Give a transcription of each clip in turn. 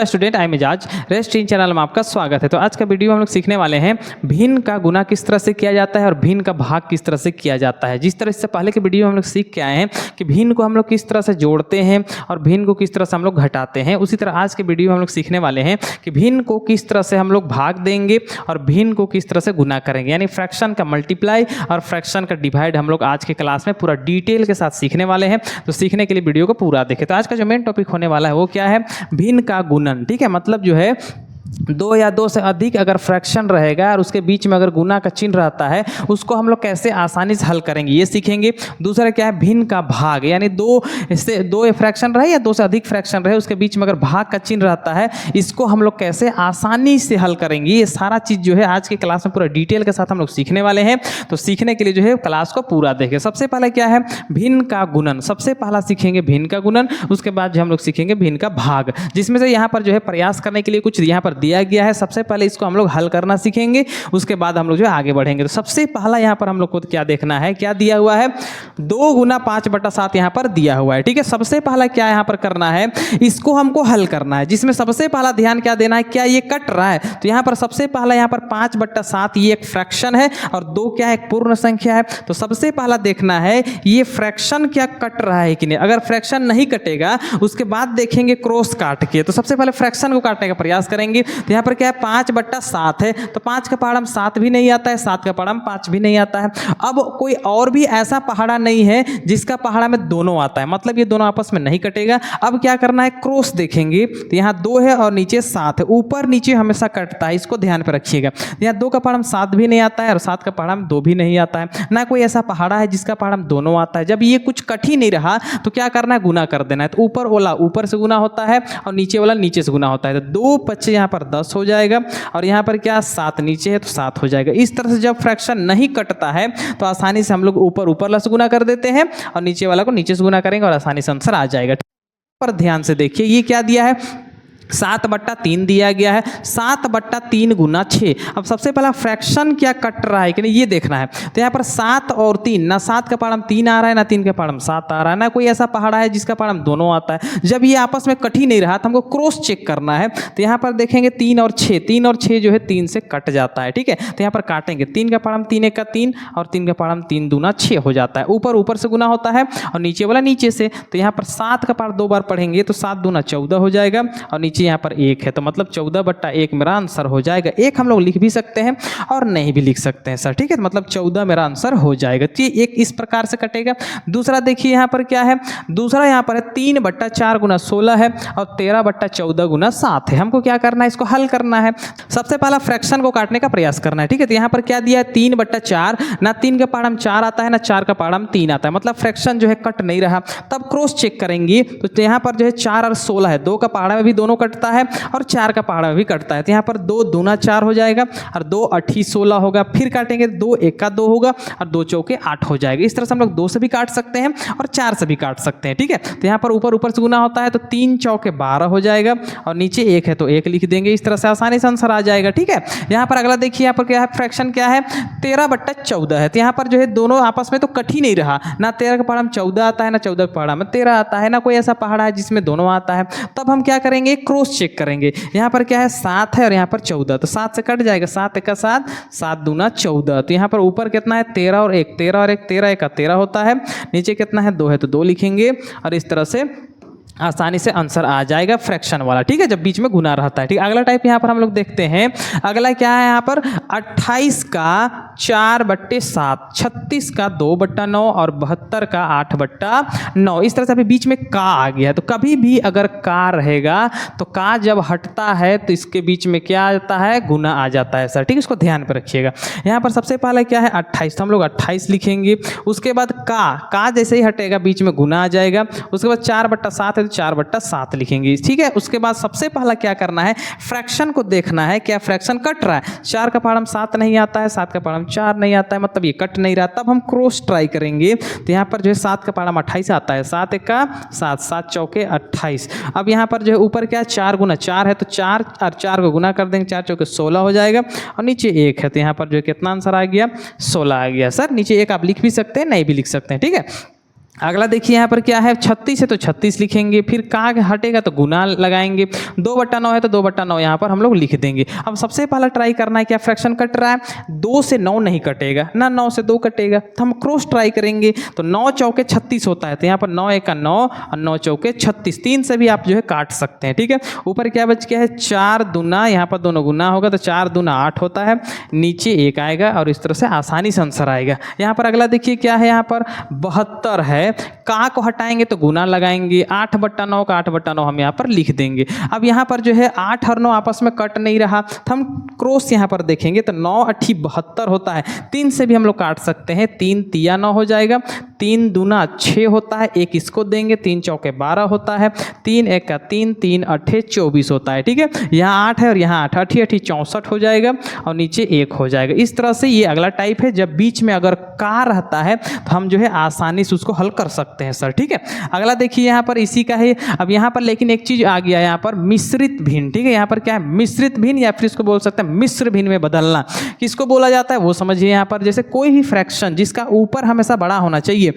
Hello student, आई मिजाज rest in channel में आपका स्वागत है। तो आज का वीडियो हम लोग सीखने वाले हैं भिन्न का गुना किस तरह से किया जाता है और भिन्न का भाग किस तरह से किया जाता है। जिस तरह से पहले के वीडियो हम लोग सीख के आए हैं कि भिन्न को हम लोग किस तरह से जोड़ते हैं और भिन्न को किस तरह से हम लोग घटाते हैं, उसी तरह आज के वीडियो हम लोग सीखने वाले हैं कि भिन्न को किस तरह से हम लोग भाग देंगे और भिन्न को किस तरह से गुना करेंगे, यानी फ्रैक्शन का मल्टीप्लाई और फ्रैक्शन का डिवाइड हम लोग आज के क्लास में पूरा डिटेल के साथ सीखने वाले हैं। तो सीखने के लिए वीडियो को पूरा देखें। तो आज का जो मेन टॉपिक होने वाला है वो क्या है, भिन्न का गुणन। ठीक है, मतलब जो है दो या दो से अधिक अगर फ्रैक्शन रहेगा और उसके बीच में अगर गुना का चिन्ह रहता है उसको हम लोग कैसे आसानी से हल करेंगे ये सीखेंगे। दूसरा क्या है, भिन्न का भाग, यानी दो फ्रैक्शन रहे या दो से अधिक फ्रैक्शन रहे उसके बीच में अगर भाग का चिन्ह रहता है इसको हम लोग कैसे आसानी से हल करेंगे। ये सारा चीज़ जो है आज के क्लास में पूरा डिटेल के साथ हम लोग सीखने वाले हैं। तो सीखने के लिए जो है क्लास को पूरा देखें। सबसे पहले क्या है, भिन्न का गुणन। सबसे पहला सीखेंगे भिन्न का गुणन, उसके बाद जो हम लोग सीखेंगे भिन्न का भाग, जिसमें से यहाँ पर जो है प्रयास करने के लिए कुछ यहाँ पर दिया गया है। सबसे पहले इसको हम लोग हल करना सीखेंगे, उसके बाद हम लोग जो है आगे बढ़ेंगे। तो सबसे पहला यहाँ पर हम लोग को क्या देखना है, क्या दिया हुआ है, 2 गुना 5/7 यहाँ पर दिया हुआ है। ठीक है, सबसे पहला क्या यहाँ पर करना है, इसको हमको हल करना है, जिसमें सबसे पहला ध्यान क्या देना है, क्या ये कट रहा है। तो यहाँ पर सबसे पहला यहाँ पर 5/7 ये एक फ्रैक्शन है और 2 क्या है, एक पूर्ण संख्या है। तो सबसे पहला देखना है ये फ्रैक्शन क्या कट रहा है कि नहीं। अगर फ्रैक्शन नहीं कटेगा उसके बाद देखेंगे क्रॉस काट के। तो सबसे पहले फ्रैक्शन को काटने का प्रयास करेंगे। तो यहाँ पर क्या है, 5/7 है, तो 5 का पहाड़ा 7 भी नहीं आता है, 7 का पहाड़ा 5 भी नहीं आता है। अब कोई और भी ऐसा पहाड़ा नहीं है जिसका पहाड़ा में दोनों आता है, मतलब ये दोनों आपस में नहीं कटेगा। अब क्या करना है, क्रॉस देखेंगे। तो यहाँ 2 है और नीचे 7 है, ऊपर नीचे हमेशा कटता है, इसको ध्यान पे रखिएगा। यहाँ 2 का पहाड़ा 7 भी नहीं आता है और 7 का पहाड़ा 2 भी नहीं आता है। ना कोई ऐसा पहाड़ा है जिसका पहाड़ा दोनों आता है। जब ये कुछ कट ही नहीं रहा तो क्या करना है, गुना कर देना है। तो ऊपर वाला ऊपर से गुना होता है और नीचे वाला नीचे से गुना होता है। तो 2 5 यहाँ पर 10 हो जाएगा और यहाँ पर क्या 7 नीचे है तो 7 हो जाएगा। इस तरह से जब फ्रैक्शन नहीं कटता है तो आसानी से हम लोग ऊपर वाला से गुना कर देते हैं और नीचे वाला को नीचे से गुना करेंगे और आसानी से आंसर आ जाएगा। पर ध्यान से देखिए ये क्या दिया है, 7/3 दिया गया है, 7/3 गुना 6। अब सबसे पहला फ्रैक्शन क्या कट रहा है कि नहीं ये देखना है। तो यहाँ पर 7 और 3, ना 7 का पहाड़ा 3 आ रहा है ना 3 का पहाड़ा 7 आ रहा है, ना कोई ऐसा पहाड़ा है जिसका पहाड़ा दोनों आता है। जब ये आपस में कट ही नहीं रहा तो हमको क्रॉस चेक करना है। तो यहाँ पर देखेंगे 3 और 6 जो है 3 से कट जाता है। ठीक है, तो यहाँ पर काटेंगे, 3 का पहाड़ा 3 1 का 3 और 3 का पहाड़ा 3 दूना 6 हो जाता है। ऊपर से गुना होता है और नीचे वाला नीचे से। तो यहाँ पर 7 का पहाड़ा 2 बार पढ़ेंगे तो 7 दूना 14 हो जाएगा और नीचे यहाँ पर 1 है, तो मतलब 14/1 मेरा आंसर हो जाएगा। 1 हम लोग लिख भी सकते हैं और नहीं भी लिख सकते हैं सर। ठीक है, तो मतलब 14 मेरा आंसर हो जाएगा। तो ये एक इस प्रकार से कटेगा। दूसरा देखिए यहाँ पर क्या है, दूसरा यहाँ पर है 3/4 गुना 16 है और 13/14 गुना 7 है। हमको क्या करना है, इसको हल करना है। सबसे पहला फ्रैक्शन को काटने का प्रयास करना है। ठीक है, तो यहाँ पर क्या दिया है, 3/4, ना 3 का पहाड़ा 4 आता है ना 4 का पहाड़ा 3 आता है, मतलब फ्रैक्शन जो है कट नहीं रहा। तब क्रॉस चेक करेंगे तो यहाँ पर जो है 4 और 16 है, 2 का पहाड़ा में भी दोनों कटता है और 4 का पहाड़ा में भी कटता है। तो यहाँ पर 2 दूना 4 हो जाएगा और 2 8 16 होगा। फिर काटेंगे 2 1 का 2 होगा और 2 चौके 8 हो जाएगा। इस तरह से हम लोग 2 से भी काट सकते हैं और 4 से भी काट सकते हैं। ठीक है, तो यहाँ पर ऊपर से गुना होता है तो 3 चौके 12 हो जाएगा और नीचे 1 है तो 1 लिख देंगे। इस तरह से आसानी से आंसर आ जाएगा। ठीक है, यहाँ पर अगला देखिए, यहाँ पर क्या है, फ्रैक्शन क्या है, 13/14 है। तो यहाँ पर जो है दोनों आपस में तो कट ही नहीं रहा, ना 13 का पहाड़ा में 14 आता है ना 14 का पहाड़ा में 13 आता है, ना कोई ऐसा पहाड़ा है जिसमें दोनों आता है। तब हम क्या करेंगे, क्रॉस चेक करेंगे। यहाँ पर क्या है, 7 है और यहाँ पर 14, तो 7 से कट जाएगा, 7 1 का 7, 7 दूना 14। तो यहाँ पर ऊपर कितना है, 13 और 1, 13 और 1, 13 1 का 13 होता है। नीचे कितना है, 2 है तो 2 लिखेंगे और इस तरह से आसानी से आंसर आ जाएगा फ्रैक्शन वाला। ठीक है, जब बीच में गुना रहता है। ठीक, अगला टाइप यहाँ पर हम लोग देखते हैं। अगला क्या है, यहाँ पर 28 का 4/7, 36 का 2/9 और 72 का 8/9। इस तरह से अभी बीच में का आ गया है। तो कभी भी अगर का रहेगा तो का जब हटता है तो इसके बीच में क्या आ जाता है, गुना आ जाता है सर। ठीक, इसको ध्यान पर रखिएगा। यहाँ पर सबसे पहले क्या है, 28, तो हम लोग 28 लिखेंगे। उसके बाद का जैसे ही हटेगा बीच में गुना आ जाएगा। उसके बाद 4/7 है 4/7 लिखेंगे। ठीक है, उसके बाद सबसे पहला क्या करना है, फ्रैक्शन को देखना है, क्या फ्रैक्शन कट रहा है। 4 का पहाड़ा 7 नहीं आता है, 7 का पहाड़ा 4 नहीं आता है, मतलब ये कट नहीं रहा। तब हम क्रॉस ट्राई करेंगे। तो यहाँ पर जो है 7 का पहाड़ा 28 आता है, 7 1 का 7, 7 चौके 28। अब यहाँ पर जो है ऊपर क्या है, 4 गुना 4 है तो 4 और 4 को गुना कर देंगे, 4 चौके 16 हो जाएगा और नीचे 1 है। तो यहाँ पर जो है कितना आंसर आ गया, 16 आ गया सर। नीचे 1 आप लिख भी सकते हैं, नहीं भी लिख सकते हैं। ठीक है, अगला देखिए यहाँ पर क्या है, 36 है तो 36 लिखेंगे, फिर का हटेगा तो गुना लगाएंगे, 2/9 है तो 2/9 यहाँ पर हम लोग लिख देंगे। अब सबसे पहला ट्राई करना है, क्या फ्रैक्शन कट रहा है, 2 से 9 नहीं कटेगा ना, 9 से 2 कटेगा, तो हम क्रॉस ट्राई करेंगे। तो 9 चौके 36 होता है, तो यहाँ पर 9 1 9 और 9 चौके 36, 3 से भी आप जो है काट सकते हैं। ठीक है, ऊपर क्या बच गया है, 4 दूना, यहाँ पर दोनों गुना होगा तो 4 दूना 8 होता है, नीचे 1 आएगा और इस तरह से आसानी से आंसर आएगा। यहाँ पर अगला देखिए क्या है, यहाँ पर 72 है, का को हटाएंगे तो गुना लगाएंगे, 8/9 का 8/9 हम यहाँ पर लिख देंगे। अब यहाँ पर जो है 8 और 9 आपस में कट नहीं रहा, तो हम क्रॉस यहाँ पर देखेंगे तो 9 8 72 होता है, 3 से भी हम लोग काट सकते हैं, 3 तिया 9 हो जाएगा, 3 दूना 6 होता है, 1 इसको देंगे, 3 चौके 12 होता है, 3 1 का 3, 3 8 24 होता है। ठीक है, यहाँ 8 है और यहाँ 8, 8 8 64 हो जाएगा और नीचे 1 हो जाएगा। इस तरह से ये अगला टाइप है, जब बीच में अगर का रहता है तो हम जो है आसानी से उसको हल कर सकते हैं सर। ठीक है, अगला देखिए यहाँ पर इसी का है। अब यहाँ पर लेकिन एक चीज आ गया, यहाँ पर मिश्रित भिन्न। ठीक है, यहाँ पर क्या है, मिश्रित भिन्न, या फिर इसको बोल सकते हैं मिश्र भिन्न में बदलना। किसको बोला जाता है वो समझिए। यहाँ पर जैसे कोई भी फ्रैक्शन जिसका ऊपर हमेशा बड़ा होना चाहिए,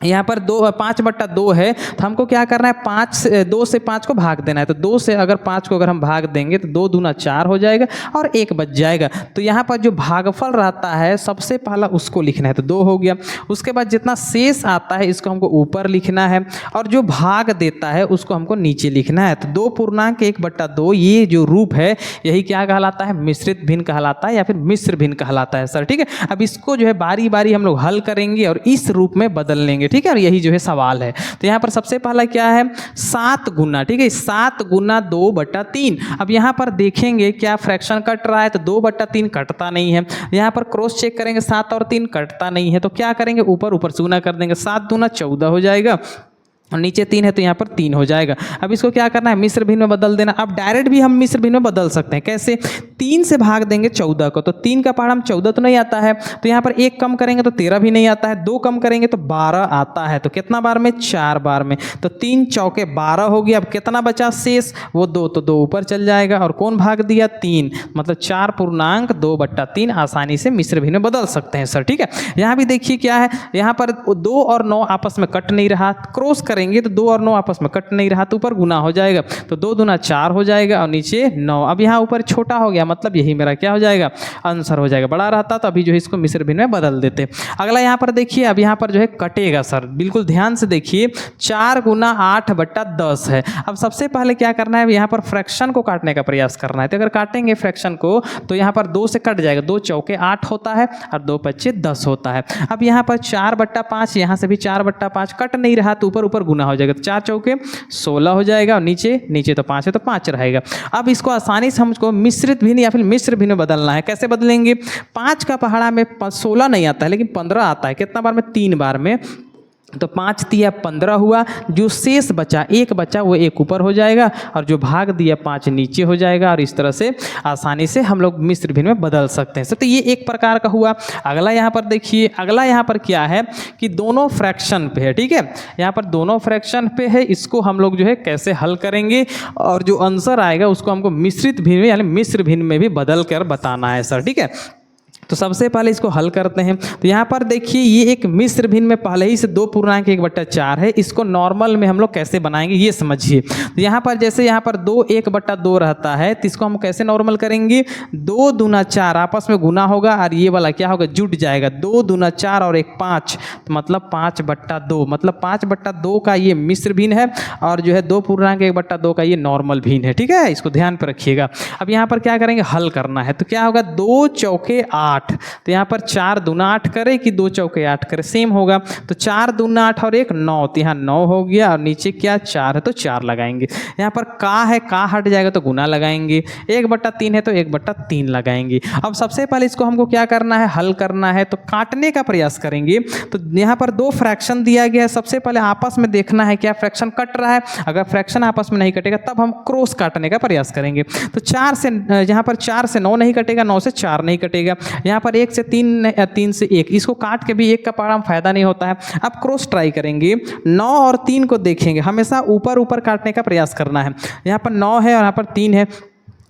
यहाँ पर 5/2 है, तो हमको क्या करना है, 2 से 5 को भाग देना है। तो 2 से अगर 5 को अगर हम भाग देंगे तो 2 दूना 4 हो जाएगा और 1 बच जाएगा। तो यहाँ पर जो भागफल रहता है सबसे पहला उसको लिखना है, तो 2 हो गया। उसके बाद जितना शेष आता है इसको हमको ऊपर लिखना है और जो भाग देता है उसको हमको नीचे लिखना है। तो 2.1/2 ये जो रूप है यही क्या कहलाता है, मिश्रित भिन्न कहलाता है या फिर मिश्र भिन्न कहलाता है सर। ठीक है, अब इसको जो है बारी बारी हम लोग हल करेंगे और इस रूप में बदल लेंगे। ठीक है, और यही जो है सवाल है। तो यहाँ पर सबसे पहला क्या है, 7 गुना। ठीक है, 7 गुना 2/3। अब यहाँ पर देखेंगे क्या फ्रैक्शन कट रहा है, तो 2/3 कटता नहीं है। यहाँ पर क्रॉस चेक करेंगे, 7 और 3 कटता नहीं है, तो क्या करेंगे, ऊपर ऊपर से गुना कर देंगे, 7 दूना 14 हो जाएगा और नीचे 3 है तो यहाँ पर 3 हो जाएगा। अब इसको क्या करना है, मिश्र भिन्न में बदल देना। अब डायरेक्ट भी हम मिश्र भिन्न में बदल सकते हैं, कैसे, 3 से भाग देंगे 14 को, तो 3 का पहाड़ हम 14 तो नहीं आता है, तो यहाँ पर 1 कम करेंगे तो 13 भी नहीं आता है, 2 कम करेंगे तो 12 आता है। तो कितना बार में, 4 बार में, तो 3 चौके 12 हो गया। अब कितना बचा शेष, वो 2, तो 2 ऊपर चल जाएगा और कौन भाग दिया, 3, मतलब 4.2/3 आसानी से मिश्र भिन्न में बदल सकते हैं सर। ठीक है, यहाँ भी देखिए क्या है, यहाँ पर 2 और 9 आपस में कट नहीं रहा, क्रॉस करेंगे तो 2 और 9 आपस में कट नहीं रहा, तो ऊपर गुना हो जाएगा, तो 2 दूना 4 हो जाएगा और नीचे 9। अब यहाँ ऊपर छोटा हो गया, मतलब यही मेरा क्या हो जाएगा, आंसर हो जाएगा। बड़ा रहता तो अभी जो है इसको मिश्र भिन्न में बदल देते। अगला यहाँ पर देखिए, अब यहाँ पर जो है कटेगा सर, बिल्कुल ध्यान से देखिए, 4 गुना 8/10 है। अब सबसे पहले क्या करना है, यहाँ पर फ्रैक्शन को काटने का प्रयास करना है। तो अगर काटेंगे फ्रैक्शन को तो यहाँ पर 2 से कट जाएगा, 2 चौके 8 होता है और 2 पच्चे 10 होता है। अब यहाँ पर 4/5, यहाँ से भी 4/5 कट नहीं रहा, तो ऊपर ऊपर गुना हो जाएगा, तो 4 चौके 16 हो जाएगा और नीचे तो 5 है तो 5 रहेगा। अब इसको आसानी से हमको मिश्रित भिन्न या फिर मिश्र भिन्न बदलना है। कैसे बदलेंगे, 5 का पहाड़ा में 16 नहीं आता है लेकिन 15 आता है। कितना बार में, 3 बार में, तो 5 तिया 15 हुआ, जो शेष बचा 1 बचा वो 1 ऊपर हो जाएगा और जो भाग दिया 5 नीचे हो जाएगा और इस तरह से आसानी से हम लोग मिश्र भिन्न में बदल सकते हैं। तो ये एक प्रकार का हुआ। अगला यहाँ पर देखिए, अगला यहाँ पर क्या है कि दोनों फ्रैक्शन पे है। ठीक है, यहाँ पर दोनों फ्रैक्शन पे है, इसको हम लोग जो है कैसे हल करेंगे और जो आंसर आएगा उसको हमको मिश्रित भिन्न में यानी मिश्र भिन्न में भी बदल कर बताना है सर। ठीक है, तो सबसे पहले इसको हल करते हैं। तो यहाँ पर देखिए ये एक मिश्र भिन्न में पहले ही से 2.1/4 है, इसको नॉर्मल में हम लोग कैसे बनाएंगे ये समझिए। तो यहाँ पर जैसे यहाँ पर 2 1/2 रहता है, तो इसको हम कैसे नॉर्मल करेंगे, 2 दूना 4 आपस में गुना होगा और ये वाला क्या होगा, जुट जाएगा, 2 दूना 4 और 1 5, तो मतलब 5/2, मतलब 5/2 का ये मिश्र भिन्न है और जो है 2.1/2 का ये नॉर्मल भिन्न है। ठीक है, इसको ध्यान पर रखिएगा। अब यहाँ पर क्या करेंगे, हल करना है। तो क्या होगा, 2 चौके 8, तो यहाँ पर 4 दूना 8 करे कि 2 चौके 8 करे, सेम होगा। तो 4 दूना 8 और 1 9, तो यहाँ 9 हो गया और नीचे क्या 4 है तो 4 लगाएंगे। यहाँ पर का है, का हट जाएगा तो गुना लगाएंगे, 1/3 है तो 1/3 लगाएंगे। अब सबसे पहले इसको हमको क्या करना है, हल करना है। तो काटने का प्रयास करेंगे। तो यहाँ पर 2 फ्रैक्शन दिया गया है, सबसे पहले आपस में देखना है क्या फ्रैक्शन कट रहा है। अगर फ्रैक्शन आपस में नहीं कटेगा तब हम क्रॉस काटने का प्रयास करेंगे। तो 4 से यहाँ पर 4 से 9 नहीं कटेगा, 9 से 4 नहीं कटेगा, यहाँ पर 1 से 3 या 3 से 1, इसको काट के भी 1 का पहाड़ा फायदा नहीं होता है। अब क्रॉस ट्राई करेंगे, 9 और 3 को देखेंगे, हमेशा ऊपर ऊपर काटने का प्रयास करना है। यहाँ पर 9 है और यहाँ पर 3 है,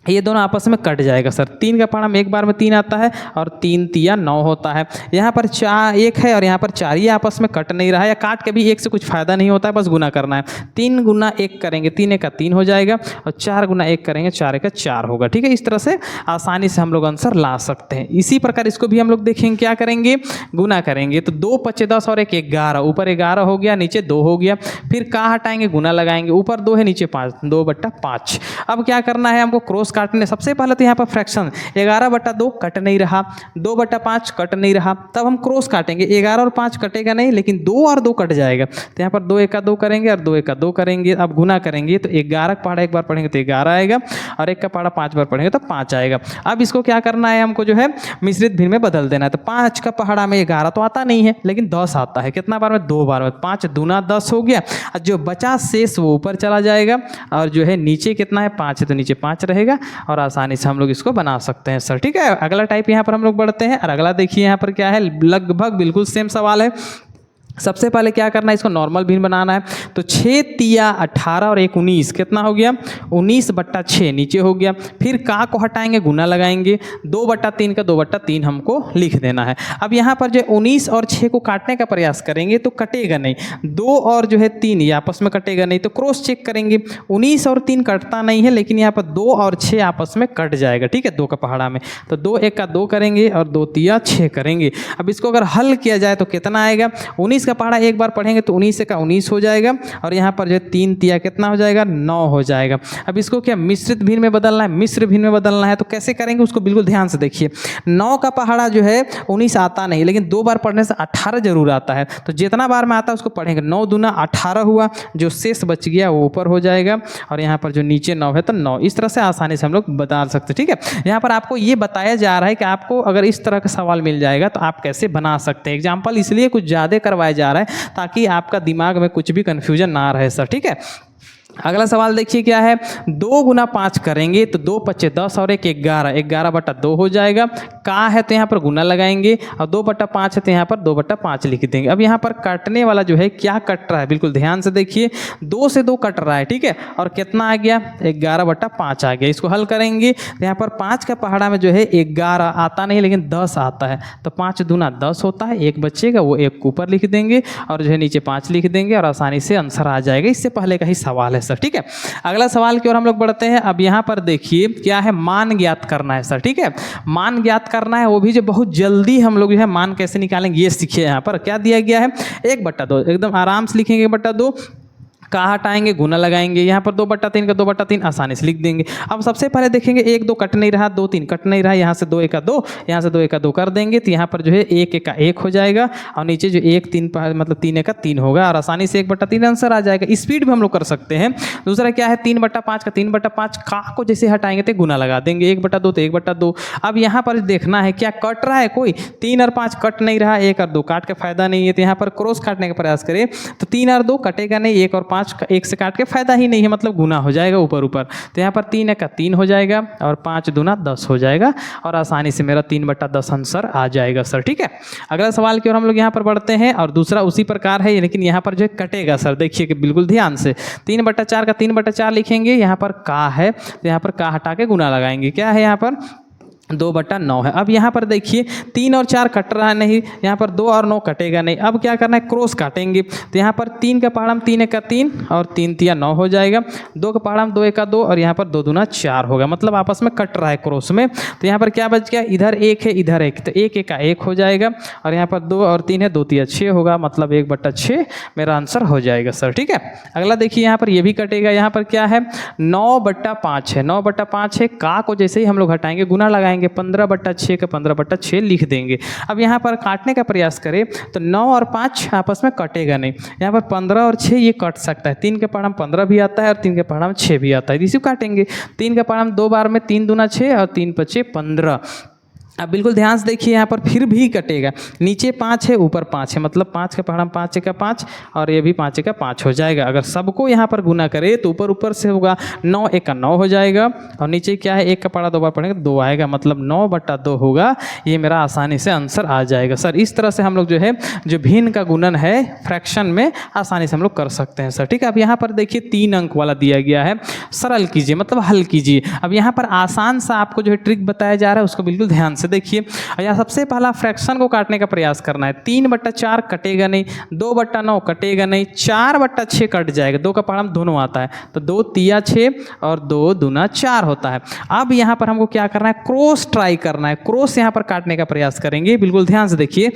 ये दोनों आपस में कट जाएगा सर। 3 का पहाड़ा में एक बार में 3 आता है और 3 तिया 9 होता है। यहाँ पर 4 1 है और यहाँ पर 4, ये आपस में कट नहीं रहा है, या काट के भी 1 से कुछ फायदा नहीं होता है, बस गुना करना है। 3 गुना 1 करेंगे, 3 1 का 3 हो जाएगा, और 4 गुना 1 करेंगे, 4 1 का 4 होगा। ठीक है, इस तरह से आसानी से हम लोग आंसर ला सकते हैं। इसी प्रकार इसको भी हम लोग देखेंगे, क्या करेंगे, गुना करेंगे। तो 2 5 10 और 1 11, ऊपर 11 हो गया, नीचे 2 हो गया। फिर का हटाएंगे, गुना लगाएंगे, ऊपर 2 है नीचे 5, 2/5। अब क्या करना है हमको, क्रॉस काटने। सबसे पहले तो यहाँ पर फ्रैक्शन 11/2 कट नहीं रहा, 2/5 कट नहीं रहा, तब हम क्रॉस काटेंगे। 11 और 5 कटेगा नहीं, लेकिन 2 और 2 कट जाएगा। तो यहाँ पर 2 1 का 2 करेंगे और 2 1 का 2 करेंगे। अब गुना करेंगे तो 11 का पहाड़ा एक बार पढ़ेंगे तो 11 आएगा, और 1 का पहाड़ा 5 बार पढ़ेंगे तो 5 आएगा। अब इसको क्या करना है, हमको जो है मिश्रित भिन्न में बदल देना है। तो 5 का पहाड़ा में 11 तो आता नहीं है, लेकिन 10 आता है। कितना बार में, 2 बार में। 5 दूना 10 हो गया, और जो बचा शेष वो ऊपर चला जाएगा, और जो है नीचे कितना है, 5 है तो नीचे 5 रहेगा, और आसानी से हम लोग इसको बना सकते हैं सर। ठीक है, अगला टाइप यहाँ पर हम लोग बढ़ते हैं। और अगला देखिए यहाँ पर क्या है, लगभग बिल्कुल सेम सवाल है। सबसे पहले क्या करना है, इसको नॉर्मल भिन्न बनाना है। तो 6 तिया 18 और 1 19, कितना हो गया, 19/6 नीचे हो गया। फिर का को हटाएंगे, गुना लगाएंगे, 2/3 का 2/3 हमको लिख देना है। अब यहाँ पर जो 19 और 6 को काटने का प्रयास करेंगे तो कटेगा नहीं, 2 और जो है 3 ये आपस में कटेगा नहीं, तो क्रॉस चेक करेंगे। 19 और 3 कटता नहीं है, लेकिन यहाँ पर 2 और 6 आपस में कट जाएगा। ठीक है, 2 का पहाड़ा में, तो 2 1 का 2 करेंगे और 2 तिया 6 करेंगे। अब इसको अगर हल किया जाए तो कितना आएगा, 19 का पहाड़ा एक बार पढ़ेंगे तो 19 का 19 हो जाएगा, और यहाँ पर जो 3 तिया कितना हो जाएगा, 9 हो जाएगा। अब इसको क्या मिश्रित भिन्न में बदलना है, मिश्र भिन्न में बदलना है। तो कैसे करेंगे उसको बिल्कुल ध्यान से देखिए। 9 का पहाड़ा जो है 19 आता नहीं, लेकिन 2 बार पढ़ने से 18 जरूर आता है। तो जितना बार में आता है उसको पढ़ेंगे, 9 दूना 18 हुआ, जो शेष बच गया वो ऊपर हो जाएगा, और यहाँ पर जो नीचे 9 है तो 9। इस तरह से आसानी से हम लोग बता सकते हैं। ठीक है, यहाँ पर आपको ये बताया जा रहा है कि आपको अगर इस तरह का सवाल मिल जाएगा तो आप कैसे बना सकते हैं। एग्जाम्पल इसलिए कुछ ज़्यादा करवाया जा रहा है ताकि आपका दिमाग में कुछ भी कन्फ्यूजन ना रहे सर। ठीक है, अगला सवाल देखिए क्या है, 2 गुना 5 करेंगे तो 2 5 10 और 1 11, 11/2 हो जाएगा। का है तो यहाँ पर गुना लगाएंगे, और 2/5 है तो यहाँ पर 2/5 लिख देंगे। अब यहाँ पर काटने वाला जो है क्या कट रहा है, बिल्कुल ध्यान से देखिए, 2 से 2 कट रहा है। ठीक है, और कितना आ गया, 11/5 आ गया। इसको हल करेंगे तो यहाँ पर 5 का पहाड़ा में जो है 11 आता नहीं, लेकिन 10 आता है। तो 5 दूना 10 होता है, 1 बचेगा, वो 1 ऊपर लिख देंगे, और जो है नीचे 5 लिख देंगे, और आसानी से आंसर आ जाएगा। इससे पहले का ही सवाल है सर। ठीक है, अगला सवाल की ओर हम लोग बढ़ते हैं। अब यहाँ पर देखिए क्या है, मान ज्ञात करना है सर। ठीक है, मान ज्ञात करना है, वो भी जो बहुत जल्दी हम लोग जो है मान कैसे निकालेंगे ये सीखिए। यहाँ पर क्या दिया गया है, 1/2, एकदम आराम से लिखेंगे 1/2, का हटाएंगे, गुना लगाएंगे, यहाँ पर 2/3 का 2/3 आसानी से लिख देंगे। अब सबसे पहले देखेंगे 1 2 कट नहीं रहा, 2 3 कट नहीं रहा, यहाँ से 2 1 का 2, यहाँ से 2 1 का 2 कर देंगे, तो यहाँ पर जो है 1 1 का 1 हो जाएगा, और नीचे जो 1 3 मतलब 3 1 का 3 होगा, और आसानी से 1/3 आंसर आ जाएगा। स्पीड भी हम लोग कर सकते हैं। दूसरा क्या है, 3/5 का 3/5, का को जैसे हटाएंगे तो गुना लगा देंगे, 1/2 तो 1/2। अब यहाँ पर देखना है क्या कट रहा है, कोई 3 और 5 कट नहीं रहा, 1 और 2 काट के फायदा नहीं है, तो यहाँ पर क्रॉस काटने का प्रयास करें तो 3 और 2 कटेगा नहीं, 1 और 5 1 से काट के फायदा ही नहीं है, मतलब गुना हो जाएगा ऊपर ऊपर। तो यहाँ पर 3 1 का 3 हो जाएगा, और 5 दूना 10 हो जाएगा, और आसानी से मेरा 3/10 आंसर आ जाएगा सर। ठीक है, अगला सवाल की ओर हम लोग यहाँ पर बढ़ते हैं, और दूसरा उसी प्रकार है, लेकिन यहाँ पर जो कटेगा सर, देखिए कि बिल्कुल ध्यान से। 3/4 का 3/4 लिखेंगे, यहाँ पर का है तो यहाँ पर का हटा के गुना लगाएंगे, क्या है यहाँ पर 2/9 है। अब यहाँ पर देखिए 3 और 4 कट रहा है नहीं, यहाँ पर 2 और 9 कटेगा नहीं। अब क्या करना है, क्रॉस काटेंगे, तो यहाँ पर 3 का पहाड़ा में 3 1 का 3 और 3 तिया 9 हो जाएगा, 2 का पहाड़ा में 2 1 का 2 और यहाँ पर 2 दूना 4 होगा, मतलब आपस में कट रहा है क्रॉस में। तो यहाँ पर क्या बच गया, इधर 1 है इधर 1, तो 1 1 का 1 हो जाएगा, और यहाँ पर 2 और 3 है, 2 तिया 6 होगा, मतलब 1/6 मेरा आंसर हो जाएगा सर। ठीक है, अगला देखिए यहाँ पर ये भी कटेगा, यहाँ पर क्या है 9/5 है, 9/5 है, का को जैसे ही हम लोग हटाएंगे गुना लगाएंगे, 15/6 का 15/6 लिख देंगे। अब यहाँ पर काटने का प्रयास करें तो 9 और 5 आपस में कटेगा नहीं, यहाँ पर 15 और 6 ये कट सकता है, 3 के पहाड़ा में 15 भी आता है और 3 के पहाड़ा में 6 भी आता है, इसी काटेंगे। 3 के पहाड़ा में 2 बार में 3 दूना 6 और 3 5 15, अब बिल्कुल ध्यान से देखिए, यहाँ पर फिर भी कटेगा, नीचे 5 है ऊपर 5 है, मतलब 5 का पहाड़ा 5 का 5 और ये भी 5 का 5 हो जाएगा। अगर सबको यहाँ पर गुना करे तो ऊपर ऊपर से होगा 9 1 का 9 हो जाएगा और नीचे क्या है 1 का पहाड़ा 2 बार पढ़ेंगे 2 आएगा, मतलब 9/2 होगा। ये मेरा आसानी से आंसर आ जाएगा सर। इस तरह से हम लोग जो है जो भिन्न का गुणन है फ्रैक्शन में आसानी से हम लोग कर सकते हैं सर, ठीक है। अब यहाँ पर देखिए 3 अंक वाला दिया गया है, सरल कीजिए मतलब हल कीजिए। अब यहाँ पर आसान सा आपको जो है ट्रिक बताया जा रहा है उसको बिल्कुल ध्यान से देखिए। यहाँ सबसे पहला फ्रैक्शन को काटने का प्रयास करना है। 3/4 कटेगा नहीं, 2/9 कटेगा नहीं, 4/6 कट जाएगा, 2 का पहाड़ा दोनों आता है तो 2 तिया 6 और 2 दूना 4 होता है। अब यहाँ पर हमको क्या करना है, क्रॉस ट्राई करना है, क्रॉस यहाँ पर काटने का प्रयास करेंगे। बिल्कुल ध्यान से देखिए,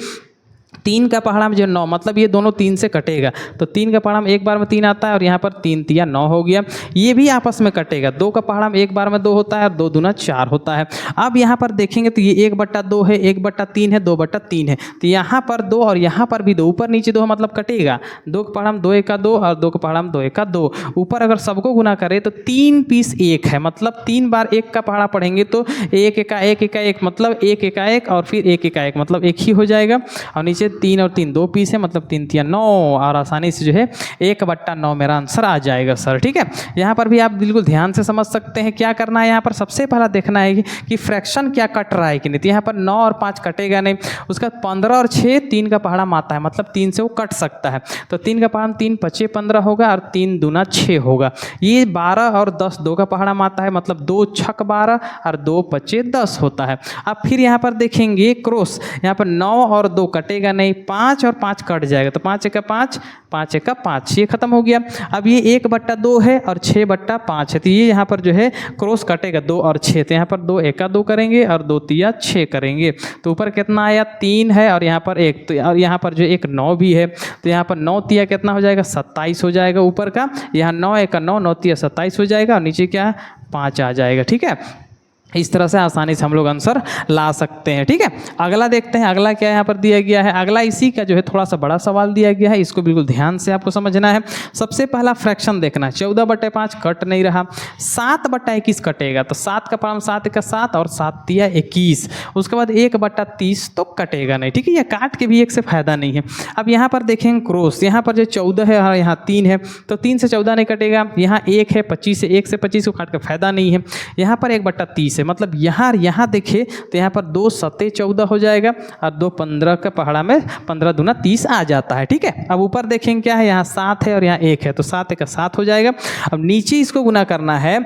3 का पहाड़ा में जो 9 मतलब ये दोनों 3 से कटेगा तो 3 का पहाड़ा में एक बार में 3 आता है और यहाँ पर 3 तिया 9 हो गया। ये भी आपस में कटेगा, 2 का पहाड़ा में एक बार में 2 होता है और 2 दूना 4 होता है। अब यहाँ पर देखेंगे तो ये 1/2 है, 1/3 है, 2/3 है, तो यहाँ पर 2 और यहाँ पर भी 2, ऊपर नीचे 2 मतलब कटेगा। 2 के पहाड़ा में 2 1 का 2 और 2 के पहाड़ा में 2 1 का 2। ऊपर अगर सबको गुना करे तो 3 पीस 1 है, मतलब 3 बार 1 का पहाड़ा पढ़ेंगे तो 1 1 1 1 मतलब 1 1 1 और फिर 1 1 1 मतलब 1 ही हो जाएगा। और नीचे 3 और 3 2 पीस है, मतलब 3 तिया 9 और आसानी से जो है 1/9 मेरा आंसर आ जाएगा सर, ठीक है। यहाँ पर भी आप बिल्कुल ध्यान से समझ सकते हैं क्या करना है। यहाँ पर सबसे पहला देखना है कि फ्रैक्शन क्या कट रहा है कि नहीं। तो यहाँ पर 9 और 5 कटेगा नहीं, उसका 15 और 6 3 का पहाड़ा आता है, मतलब 3 से वो कट सकता है तो 3 का पहाड़ा 3 5 15 होगा और 3 दूना 6 होगा। ये 12 और 10 2 का पहाड़ा आता है, मतलब 2 6 12 और 2 5 10 होता है। अब फिर यहाँ पर देखेंगे क्रॉस, यहाँ पर 9 और 2 कटेगा नहीं, 5 और 5 कट जाएगा तो 5 1 का 5 5 1 का 5, ये खत्म हो गया। अब ये 1/2 है और 6/5 है तो ये यहाँ पर जो है क्रॉस कटेगा 2 और 6, तो यहाँ पर 2 1 का 2 करेंगे और 2 तिया 6 करेंगे तो ऊपर कितना आया 3 है और यहाँ पर 1, तो और यहाँ पर जो एक 9 भी है तो यहाँ पर 9 तिया कितना हो जाएगा 27 हो जाएगा ऊपर का। यहाँ 9 1 का 9, 9 तिया 27 हो जाएगा और नीचे क्या 5 आ जाएगा, ठीक है। इस तरह से आसानी से हम लोग आंसर ला सकते हैं, ठीक है। अगला देखते हैं, अगला क्या यहाँ पर दिया गया है। अगला इसी का जो है थोड़ा सा बड़ा सवाल दिया गया है, इसको बिल्कुल ध्यान से आपको समझना है। सबसे पहला फ्रैक्शन देखना है, 14/5 कट नहीं रहा, 7/21 कटेगा तो 7 का पहाड़ा 7 का 7 और 7 तिया 21, उसके बाद 1/30 तो कटेगा नहीं, ठीक है। यह काट के भी 1 से फायदा नहीं है। अब यहाँ पर देखेंगे क्रॉस, यहाँ पर जो 14 है और यहाँ 3 है तो 3 से 14 नहीं कटेगा, यहाँ 1 है 25 है, 1 से 25 को काट के फायदा नहीं है। यहाँ पर 1/30 है, मतलब यहाँ देखे तो यहाँ पर 2 7 14 हो जाएगा और 2 15 का पहाड़ा में 15 दूना 30 आ जाता है, ठीक है। अब ऊपर देखेंगे क्या है, यहाँ 7 है और यहाँ 1 है तो 7 1 का 7 हो जाएगा। अब नीचे इसको गुना करना है,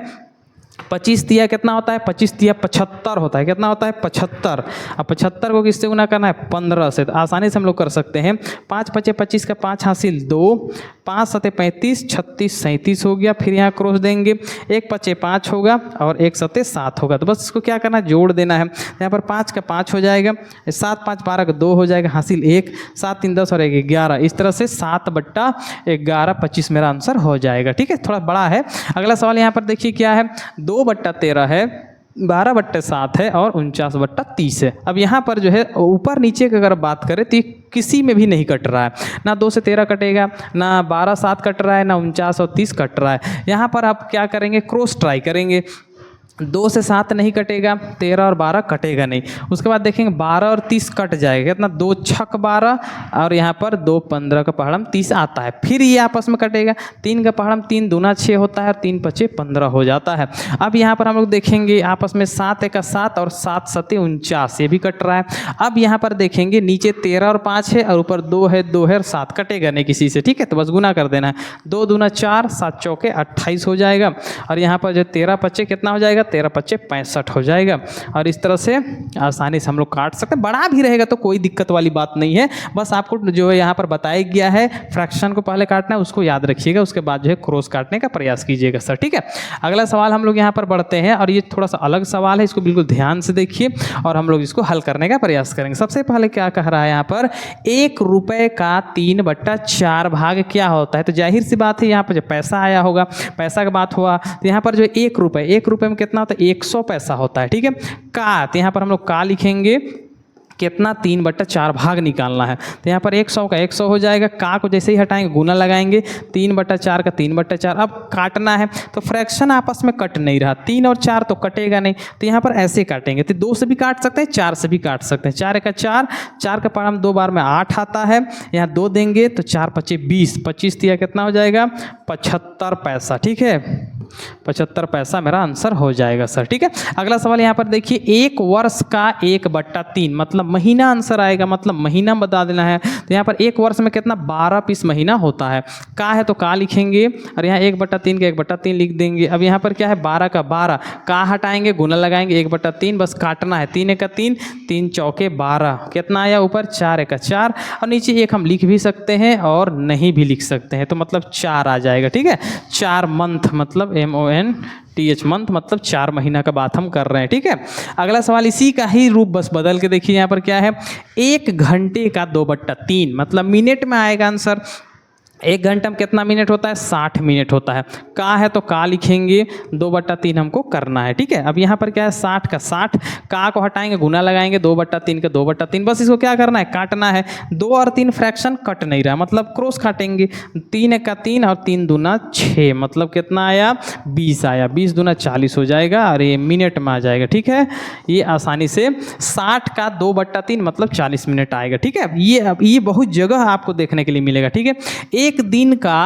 25 तिया कितना होता है, 25 तिया 75 होता है, कितना होता है 75। अब 75 को किससे गुना करना है 15 से, तो आसानी से हम लोग कर सकते हैं। 5 5 25 का 5 हासिल 2, 5 7 35 36 37 हो गया। फिर यहाँ क्रॉस देंगे, 1 5 5 होगा और 1 7 7 होगा, तो बस इसको क्या करना है जोड़ देना है। यहाँ पर 5 का 5 हो जाएगा, 7 5 12 का 2 हो जाएगा, हासिल 1, 7 3 10 और 1 11, इस तरह से 7/11 25 मेरा आंसर हो जाएगा, ठीक है। थोड़ा बड़ा है। अगला सवाल यहाँ पर देखिए क्या है, 2/13 है, 12/7 है और 49/30 है। अब यहाँ पर जो है ऊपर नीचे की अगर बात करें तो किसी में भी नहीं कट रहा है, ना 2 से 13 कटेगा, ना 12 7 कट रहा है, ना 49 और 30 कट रहा है। यहाँ पर आप क्या करेंगे, क्रॉस ट्राई करेंगे। 2 से 7 नहीं कटेगा, 13 और 12 कटेगा नहीं। उसके बाद देखेंगे 12 और 30 कट जाएगा, कितना 2 6 12 और यहाँ पर 2 15 का पहाड़ा 30 आता है। फिर ये आपस में कटेगा, 3 का पहाड़ा 3 दूना 6 होता है और 3 5 15 हो जाता है। अब यहाँ पर हम लोग देखेंगे आपस में 7 1 का 7 और 7 7 49, ये भी कट रहा है। अब यहाँ पर देखेंगे नीचे 13 और 5 है और ऊपर 2 है और 7 कटेगा नहीं किसी से, ठीक है। तो बस गुना कर देना है, 2 दूना 4, 7 चौके 28 हो जाएगा और यहाँ पर जो 13 5 कितना हो जाएगा, 13 5 65 हो जाएगा। और इस तरह से आसानी से हम लोग काट सकते हैं। बड़ा भी रहेगा तो कोई दिक्कत वाली बात नहीं है, बस आपको जो है यहाँ पर बताया गया है फ्रैक्शन को पहले काटना है, उसको याद रखिएगा, उसके बाद जो है क्रॉस काटने का प्रयास कीजिएगा सर, ठीक है। अगला सवाल हम लोग यहाँ पर बढ़ते हैं और ये थोड़ा सा अलग सवाल है, इसको बिल्कुल ध्यान से देखिए और हम लोग इसको हल करने का प्रयास करेंगे। सबसे पहले क्या कह रहा है यहाँ पर, 1 रुपये का 3/4 भाग क्या होता है। तो जाहिर सी बात है यहाँ पर जब पैसा आया होगा, पैसा का बात हुआ तो यहाँ पर जो 1 रुपये में कितना होता है, 100 पैसा होता है, ठीक है। का, तो यहाँ पर हम लोग का लिखेंगे, कितना 3/4 भाग निकालना है। तो यहाँ पर 100 का 100 हो जाएगा, का को जैसे ही हटाएंगे गुना लगाएंगे, 3/4 का 3/4। अब काटना है तो फ्रैक्शन आपस में कट नहीं रहा, 3 और 4 तो कटेगा नहीं, तो यहाँ पर ऐसे काटेंगे। तो 2 से भी काट सकते हैं, 4 से भी काट सकते हैं। 4 का 4, 4 का पारा 2 बार में 8 आता है, यहाँ 2 देंगे तो 4 5 20, 25 दिया कितना हो जाएगा 75 पैसा। ठीक है, 75 पैसा मेरा आंसर हो जाएगा सर। ठीक है, अगला सवाल यहाँ पर देखिए, 1 वर्ष का 1/3 मतलब महीना आंसर आएगा, मतलब महीना बता देना है। तो यहाँ पर 1 वर्ष में कितना 12 पीस महीना होता है। का है तो का लिखेंगे और यहाँ 1/3 का 1/3 लिख देंगे। अब यहाँ पर क्या है 12 का 12, का हटाएंगे गुना लगाएंगे 1/3, बस काटना है। 3 का 3, 3 चौके 12, कितना आया ऊपर 4 का 4 और नीचे 1 हम लिख भी सकते हैं और नहीं भी लिख सकते हैं, तो मतलब 4 आ जाएगा। ठीक है, 4 मंथ मतलब MONTH मंथ मतलब 4 महीना का बात हम कर रहे हैं। ठीक है, अगला सवाल इसी का ही रूप बस बदल के देखिए, यहाँ पर क्या है 1 घंटे का 2/3 मतलब मिनट में आएगा आंसर। 1 घंटे में कितना मिनट होता है 60 मिनट होता है। का है तो का लिखेंगे, 2/3 हमको करना है। ठीक है, अब यहाँ पर क्या है 60 का 60, का को हटाएंगे गुना लगाएंगे 2/3 का 2/3, बस इसको क्या करना है काटना है। 2 और 3 फ्रैक्शन कट नहीं रहा, मतलब क्रॉस काटेंगे। 3 का 3 और 3 दूना 6 मतलब कितना आया 20 आया, 20 दूना 40 हो जाएगा और ये मिनट में आ जाएगा। ठीक है, ये आसानी से 60 का 2/3 मतलब 40 मिनट आएगा। ठीक है, ये बहुत जगह आपको देखने के लिए मिलेगा। ठीक है, 1 दिन का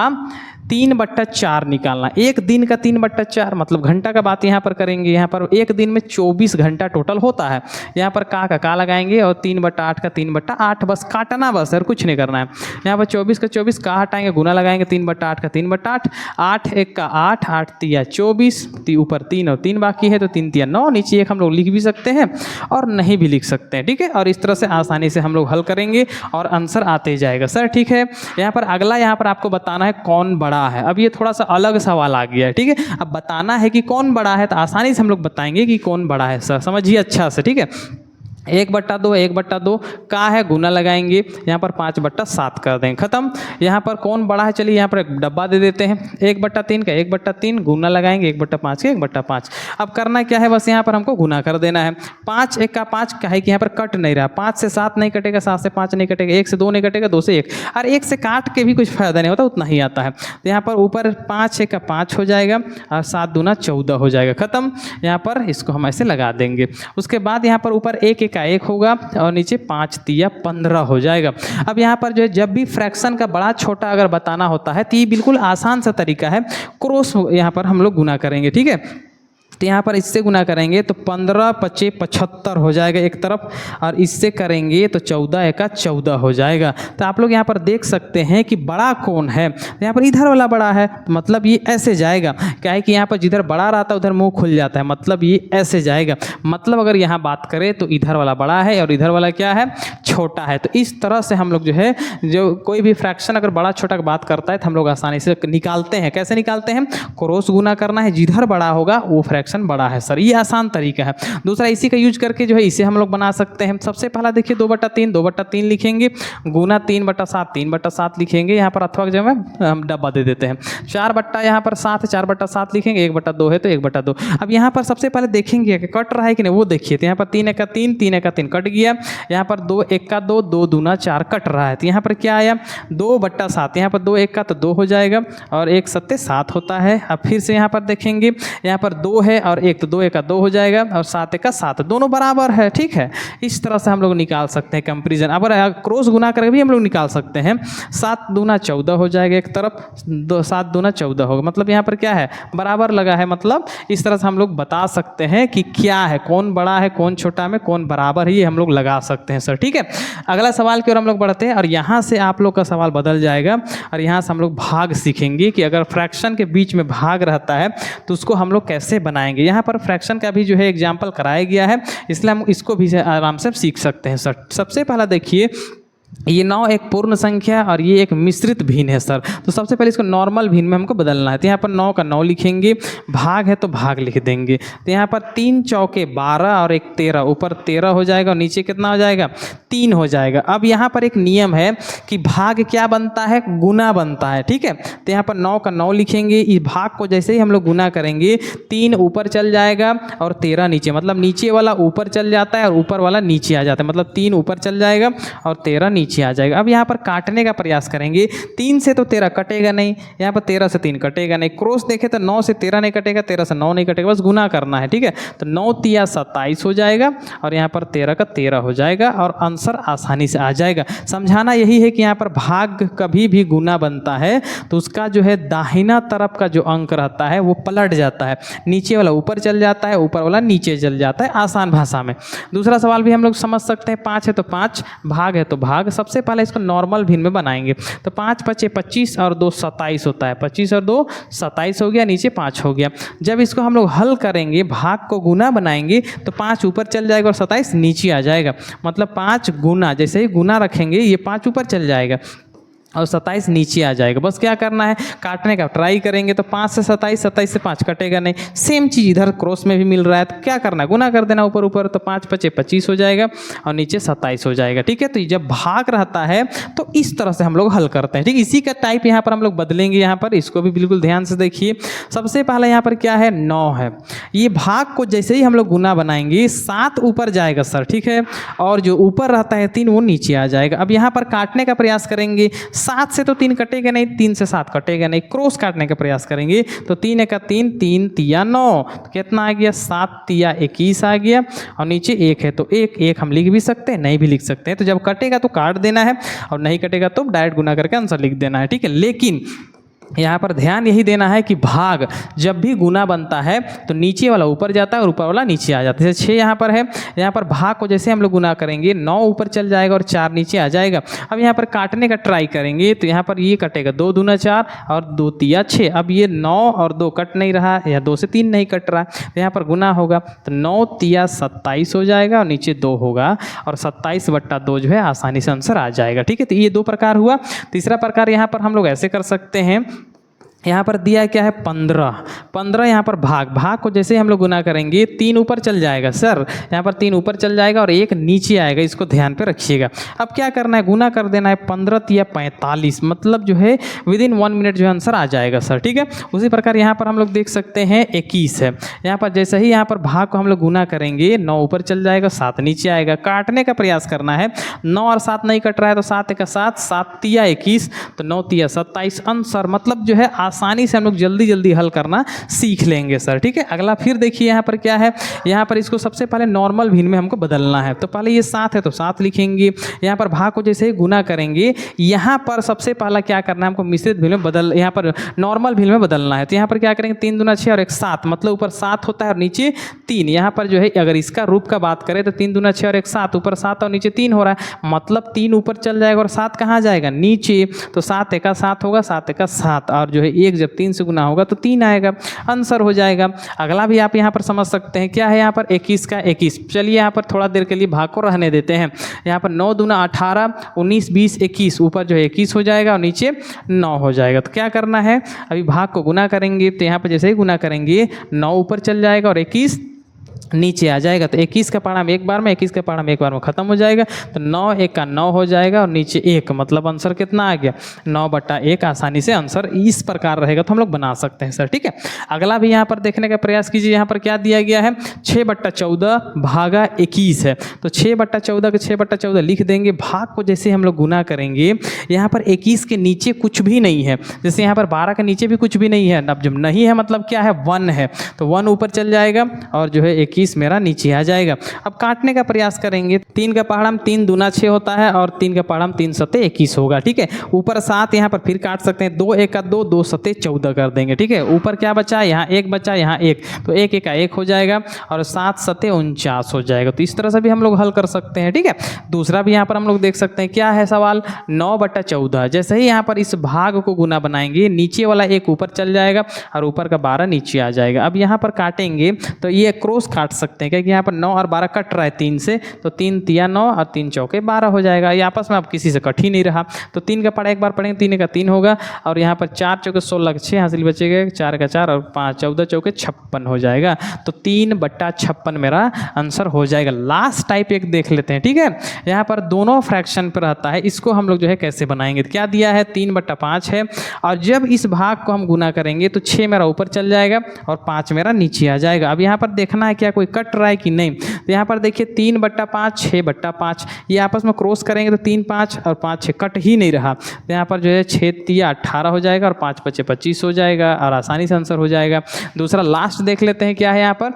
3/4 निकालना, 1 दिन का 3/4 मतलब घंटा का बात यहाँ पर करेंगे। यहाँ पर 1 दिन में 24 घंटा टोटल होता है। यहाँ पर का लगाएंगे और 3/8 का 3/8, बस काटना बस और कुछ नहीं करना है। यहाँ पर 24 का 24, का हटाएंगे गुना लगाएंगे 3/8 का 3/8, 8 1 का 8, 8 तिया 24, ऊपर 3 और 3 बाकी है तो 3 तिया 9, नीचे 1 हम लोग लिख भी सकते हैं और नहीं भी लिख सकते हैं। ठीक है, और इस तरह से आसानी से हम लोग हल करेंगे और आंसर आते जाएगा सर। ठीक है, यहाँ पर अगला यहाँ पर आपको बताना है कौन बड़ा है। अब ये थोड़ा सा अलग सवाल आ गया है। ठीक है, अब बताना है कि कौन बड़ा है, तो आसानी से हम लोग बताएंगे कि कौन बड़ा है सर, समझिए अच्छा से। ठीक है, 1/2 1/2 का है गुना लगाएंगे, यहाँ पर 5/7 कर देंगे, खत्म। यहाँ पर कौन बड़ा है, चलिए यहाँ पर एक डब्बा दे देते हैं। 1/3 का 1/3 गुना लगाएंगे 1/5 का 1/5। अब करना क्या है, बस यहाँ पर हमको गुना कर देना है। 5 1 का 5 का है कि यहाँ पर कट नहीं रहा, 5 से 7 नहीं कटेगा, 7 से 5 नहीं कटेगा, 1 से 2 नहीं कटेगा, 2 से 1, और 1 से काट के भी कुछ फायदा नहीं होता, उतना ही आता है। तो यहाँ पर ऊपर 5 1 का 5 हो जाएगा और 7 दूना 14 हो जाएगा, खत्म। यहाँ पर इसको हम ऐसे लगा देंगे। उसके बाद यहाँ पर ऊपर 1 1 का 1 होगा और नीचे 5 तिया 15 हो जाएगा। अब यहाँ पर जो है जब भी फ्रैक्शन का बड़ा छोटा अगर बताना होता है तो ये बिल्कुल आसान सा तरीका है, क्रॉस यहाँ पर हम लोग गुना करेंगे। ठीक है, तो यहाँ पर इससे गुना करेंगे तो 15 25 75 हो जाएगा एक तरफ, और इससे करेंगे तो 14 1 का 14 हो जाएगा। तो आप लोग यहाँ पर देख सकते हैं कि बड़ा कौन है, तो यहाँ पर इधर वाला बड़ा है, मतलब ये ऐसे जाएगा। क्या है कि यहाँ पर जिधर बड़ा रहता है उधर मुंह खुल जाता है, मतलब ये ऐसे जाएगा। मतलब अगर यहाँ बात करें तो इधर वाला बड़ा है और इधर वाला क्या है छोटा है। तो इस तरह से हम लोग जो है जो कोई भी फ्रैक्शन अगर बड़ा छोटा बात करता है तो हम लोग आसानी से निकालते हैं। कैसे निकालते हैं, क्रॉस गुना करना है, जिधर बड़ा होगा वो फ्रैक्शन बड़ा है सर, ये आसान तरीका है। दूसरा इसी का यूज करके जो है इसे हम लोग बना सकते हैं। सबसे पहला देखिए 2/3 लिखेंगे, गुना 3/7 3/7 लिखेंगे यहाँ पर, अथवा जो है हम डब्बा दे देते हैं। 4 यहाँ पर 7 4/7 लिखेंगे, 1/2 है तो 1/2। अब यहाँ पर सबसे पहले देखेंगे कि कट रहा है कि नहीं, वो देखिए। तो यहाँ पर 3 1 का 3 3 1 का 3 कट गया। यहाँ पर 2 1 का 2 2 दूना 4 कट रहा है। तो यहाँ पर क्या आया 2/7, यहाँ पर 2 1 का तो 2 हो जाएगा और 1 7 7 होता है। अब फिर से यहाँ पर देखेंगे, यहाँ पर 2 है और 1 तो 2 1 का 2 हो जाएगा और 7 1 का 7, दोनों बराबर है। ठीक है, इस तरह से हम लोग निकाल सकते हैं कंपेरिजन। अब क्रॉस गुना करके भी हम लोग निकाल सकते हैं। 7 दूना 14 हो जाएगा एक तरफ, 7 दूना 14 होगा, मतलब यहाँ पर क्या है बराबर लगा है। मतलब इस तरह से हम लोग बता सकते हैं कि क्या है, कौन बड़ा है कौन छोटा में कौन बराबर है, ये हम लोग लगा सकते हैं सर। ठीक है, अगला सवाल की ओर हम लोग बढ़ते हैं और यहाँ से आप लोग का सवाल बदल जाएगा और यहाँ से हम लोग भाग सीखेंगे कि अगर फ्रैक्शन के बीच में भाग रहता है तो उसको हम लोग कैसे बनाएंगे। यहाँ पर फ्रैक्शन का भी जो है एग्जाम्पल कराया गया है, इसलिए हम इसको भी आराम से सीख सकते हैं सर। सबसे पहला देखिए ये 9 एक पूर्ण संख्या और ये एक मिश्रित भिन्न है सर। तो सबसे पहले इसको नॉर्मल भिन्न में हमको बदलना है। तो यहाँ पर 9 का 9 लिखेंगे, भाग है तो भाग लिख देंगे। तो यहाँ पर 3 चौके 12 और एक 13, ऊपर 13 हो जाएगा और नीचे कितना हो जाएगा, 3 हो जाएगा। अब यहाँ पर एक नियम है कि भाग क्या बनता है, गुना बनता है, ठीक है। तो यहाँ पर 9 का 9 लिखेंगे, इस भाग को जैसे ही हम लोग गुना करेंगे 3 ऊपर चल जाएगा और 13 नीचे, मतलब नीचे वाला ऊपर चल जाता है और ऊपर वाला नीचे आ जाता है, मतलब 3 ऊपर चल जाएगा और 13 नीचे आ जाएगा। अब यहाँ पर काटने का प्रयास करेंगे, 3 से तो 13 कटेगा नहीं, यहाँ पर 13 से 3 कटेगा नहीं, क्रॉस देखे तो 9 से 13 नहीं कटेगा, 13 से 9 नहीं कटेगा, बस गुना करना है, ठीक है। तो 9 तिया 27 हो जाएगा और यहाँ पर 13 का 13 हो जाएगा और आंसर आसानी से आ जाएगा। समझाना यही है कि यहाँ पर भाग कभी भी गुना बनता है तो उसका जो है दाहिना तरफ का जो अंक रहता है वो पलट जाता है, नीचे वाला ऊपर चल जाता है, ऊपर वाला नीचे चल जाता है, आसान भाषा में। दूसरा सवाल भी हम लोग समझ सकते हैं, 5 है तो 5, भाग है तो भाग। सबसे पहले इसको नॉर्मल भिन्न में बनाएंगे। तो 5 पचे 25 और 2 27 होता है, 25 और 2 27 हो गया, नीचे 5 हो गया। जब इसको हम लोग हल करेंगे, भाग को गुना बनाएंगे तो 5 ऊपर चल जाएगा और 27 नीचे आ जाएगा, मतलब 5 गुना, जैसे ही गुना रखेंगे ये 5 ऊपर चल जाएगा और 27 नीचे आ जाएगा। बस क्या करना है, काटने का ट्राई करेंगे तो 5 से 27, 27 से 5 कटेगा नहीं, सेम चीज़ इधर क्रॉस में भी मिल रहा है, तो क्या करना है, गुना कर देना ऊपर ऊपर, तो 5 पचे 25 हो जाएगा और नीचे 27 हो जाएगा, ठीक है। तो जब भाग रहता है तो इस तरह से हम लोग हल करते हैं, ठीक। इसी का टाइप यहाँ पर हम लोग बदलेंगे, यहाँ पर इसको भी बिल्कुल ध्यान से देखिए। सबसे पहले यहाँ पर क्या है, 9 है, ये भाग को जैसे ही हम लोग गुना बनाएंगे 7 ऊपर जाएगा सर, ठीक है, और जो ऊपर रहता है 3 वो नीचे आ जाएगा। अब यहाँ पर काटने का प्रयास करेंगे, 7 से तो 3 कटेगा नहीं, 3 से 7 कटेगा नहीं, क्रॉस काटने का प्रयास करेंगे तो 3 का 3, 3 तिया 9, तो कितना आ गया, 7 तिया 21 आ गया और नीचे 1 है तो 1 हम लिख भी सकते हैं, नहीं भी लिख सकते हैं। तो जब कटेगा तो काट देना है और नहीं कटेगा तो डायरेक्ट गुना करके आंसर लिख देना है, ठीक है। लेकिन यहाँ पर ध्यान यही देना है कि भाग जब भी गुना बनता है तो नीचे वाला ऊपर जाता है और ऊपर वाला नीचे आ जाता है। जैसे 6 यहाँ पर है, यहाँ पर भाग को जैसे हम लोग गुना करेंगे 9 ऊपर चल जाएगा और 4 नीचे आ जाएगा। अब यहाँ पर काटने का ट्राई करेंगे तो यहाँ पर ये कटेगा, 2 दूना 4 और 2 तिया 6। अब ये 9 और 2 कट नहीं रहा, या 2 से 3 नहीं कट रहा, तो यहाँ पर गुना होगा तो 9 तिया 27 हो जाएगा और नीचे 2 होगा और 27/2 जो है आसानी से आंसर आ जाएगा, ठीक है। तो ये 2 प्रकार हुआ। तीसरा प्रकार यहाँ पर हम लोग ऐसे कर सकते हैं, यहाँ पर दिया क्या है, 15 यहाँ पर भाग को जैसे हम लोग गुना करेंगे 3 ऊपर चल जाएगा सर, यहाँ पर 3 ऊपर चल जाएगा और 1 नीचे आएगा, इसको ध्यान पे रखिएगा। अब क्या करना है, गुना कर देना है, 15 तिया 45, मतलब जो है विदिन 1 मिनट जो है आंसर आ जाएगा सर, ठीक है। उसी प्रकार यहाँ पर हम लोग देख सकते हैं 21 है, यहाँ पर जैसे ही यहाँ पर भाग को हम लोग गुना करेंगे 9 ऊपर चल जाएगा, 7 नीचे आएगा। काटने का प्रयास करना है, 9 और 7 नहीं कट रहा है तो 7 का 7, 7 तिया 21, तो 9 तिया 27 आंसर, मतलब जो है आसानी से हम लोग जल्दी जल्दी हल करना सीख लेंगे सर, ठीक है। अगला फिर देखिए यहाँ पर क्या है, यहाँ पर इसको सबसे पहले नॉर्मल भिन्न में हमको बदलना है। तो पहले ये 7 है तो 7 लिखेंगे, यहाँ पर भाग को जैसे ही गुना करेंगे यहाँ पर सबसे पहला क्या करना है, हमको मिश्रित भिन्न में बदल, यहाँ पर नॉर्मल भिन्न में बदलना है। तो यहाँ पर क्या करेंगे, 3 दूना 6 और 1 7, मतलब ऊपर 7 होता है और नीचे 3। यहाँ पर जो है अगर इसका रूप का बात करें तो 3 दूना 6 और 1 7, ऊपर 7 और नीचे 3 हो रहा है, मतलब 3 ऊपर चल जाएगा और 7 कहाँ जाएगा, नीचे। तो 7 का 7 होगा, 7 का 7 और जो है 1 जब 3 से गुना होगा तो 3 आएगा, आंसर हो जाएगा। अगला भी आप यहाँ पर समझ सकते हैं, क्या है यहाँ पर 21 का 21। चलिए यहाँ पर थोड़ा देर के लिए भाग को रहने देते हैं। यहाँ पर 9 दूना 18, 19 20 21, ऊपर जो है 21 हो जाएगा और नीचे 9 हो जाएगा। तो क्या करना है, अभी भाग को गुना करेंगे तो यहाँ पर जैसे ही गुना करेंगे 9 ऊपर चल जाएगा और 21 नीचे आ जाएगा। तो 21 का पारा में एक बार में, 21 का पारा में एक बार में खत्म हो जाएगा। तो 9 1 का 9 हो जाएगा और नीचे 1, मतलब आंसर कितना आ गया, 9/1। आसानी से आंसर इस प्रकार रहेगा तो हम लोग बना सकते हैं सर, ठीक है। अगला भी यहाँ पर देखने का प्रयास कीजिए। यहाँ पर क्या दिया गया है, 6/14 भागा 21 है। तो 6/14 के 6/14 लिख देंगे। भाग को जैसे हम लोग गुना करेंगे, यहाँ पर 21 के नीचे कुछ भी नहीं है, जैसे यहाँ पर 12 के नीचे भी कुछ भी नहीं है। अब जब नहीं है मतलब क्या है, 1 है, तो 1 ऊपर चल जाएगा और जो है 21 मेरा नीचे आ जाएगा। अब काटने का प्रयास करेंगे, 3 का पहाड़ा में 3 दूना 6 होता है और 3 का पहाड़ा में 3 सते 21 होगा, ठीक है। ऊपर 7 यहाँ पर फिर काट सकते हैं, 2 1 का 2, 2 सते 14 कर देंगे, ठीक है। ऊपर क्या बचा, यहाँ 1 बचा, यहाँ 1, तो 1 1 का 1 हो जाएगा और 7 सते 49 हो जाएगा। तो इस तरह से भी हम लोग हल कर सकते हैं, ठीक है। दूसरा भी यहाँ पर हम लोग देख सकते हैं, क्या है सवाल, 9/14। जैसे ही यहाँ पर इस भाग को गुना बनाएंगे, नीचे वाला 1 ऊपर चल जाएगा और ऊपर का 12 नीचे आ जाएगा। अब यहाँ पर काटेंगे तो ये क्रॉस काट काट सकते हैं, क्योंकि यहाँ पर 9 और 12 कट रहा है 3 से, तो 3 तिया 9 और 3 चौके 12 हो जाएगा। ये आपस में अब किसी से कट ही नहीं रहा, तो 3 का पढ़ा एक बार पढ़ेंगे, 3 का 3 होगा, और यहाँ पर 4 चौके 16 6 हासिल बचेगा, 4 का 4 और 5 14 चौके 56 हो जाएगा। तो 3/56 मेरा आंसर हो जाएगा। लास्ट टाइप एक देख लेते हैं, ठीक है। यहाँ पर दोनों फ्रैक्शन पर रहता है, इसको हम लोग जो है कैसे बनाएंगे। क्या दिया है, 3/5 है, और जब इस भाग को हम गुना करेंगे तो 6 मेरा ऊपर चल जाएगा और 5 मेरा नीचे आ जाएगा। अब यहाँ पर देखना है क्या कोई कट रहा है कि नहीं। तो यहाँ पर देखिए 3/5 6/5, ये आपस में क्रॉस करेंगे तो 3 5 और 5 6 कट ही नहीं रहा। तो यहाँ पर जो है 6 तिया 18 हो जाएगा और 5 5 25 हो जाएगा, और आसानी से आंसर हो जाएगा। दूसरा लास्ट देख लेते हैं क्या है, यहाँ पर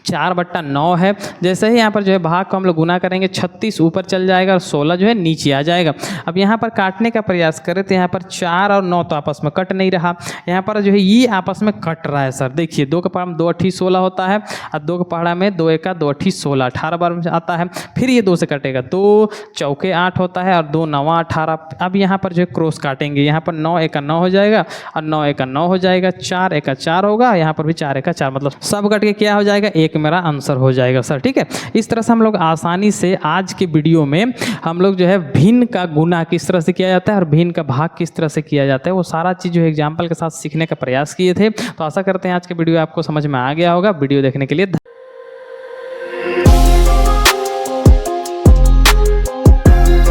4/9 है। जैसे ही यहाँ पर जो है भाग को हम लोग गुना करेंगे 36 ऊपर चल जाएगा और 16 जो है नीचे आ जाएगा। अब यहाँ पर काटने का प्रयास करें तो यहाँ पर 4 और 9 तो आपस में कट नहीं रहा, यहाँ पर जो है ये आपस में कट रहा है सर। देखिए 2 का पहाड़ा में 2 8 16 होता है, और 2 का पहाड़ा में 2 1 2 8 16 18 बार में आता है। फिर ये 2 से कटेगा, 2 चौके 8 होता है और 2 9 18। अब यहाँ पर जो है क्रॉस काटेंगे, यहाँ पर 9 1 9 हो जाएगा और 9 1 9 हो जाएगा, 4 1 4 होगा, यहाँ पर भी 4 1 4, मतलब सब कट के क्या हो जाएगा, एक मेरा आंसर हो जाएगा सर, ठीक है। इस तरह से हम लोग आसानी से आज के वीडियो में हम लोग जो है भिन्न का गुना किस तरह से किया जाता है और भिन्न का भाग किस तरह से किया जाता है, वो सारा चीज़ जो है एग्जाम्पल के साथ सीखने का प्रयास किए थे। तो आशा करते हैं आज के वीडियो आपको समझ में आ गया होगा। वीडियो देखने के लिए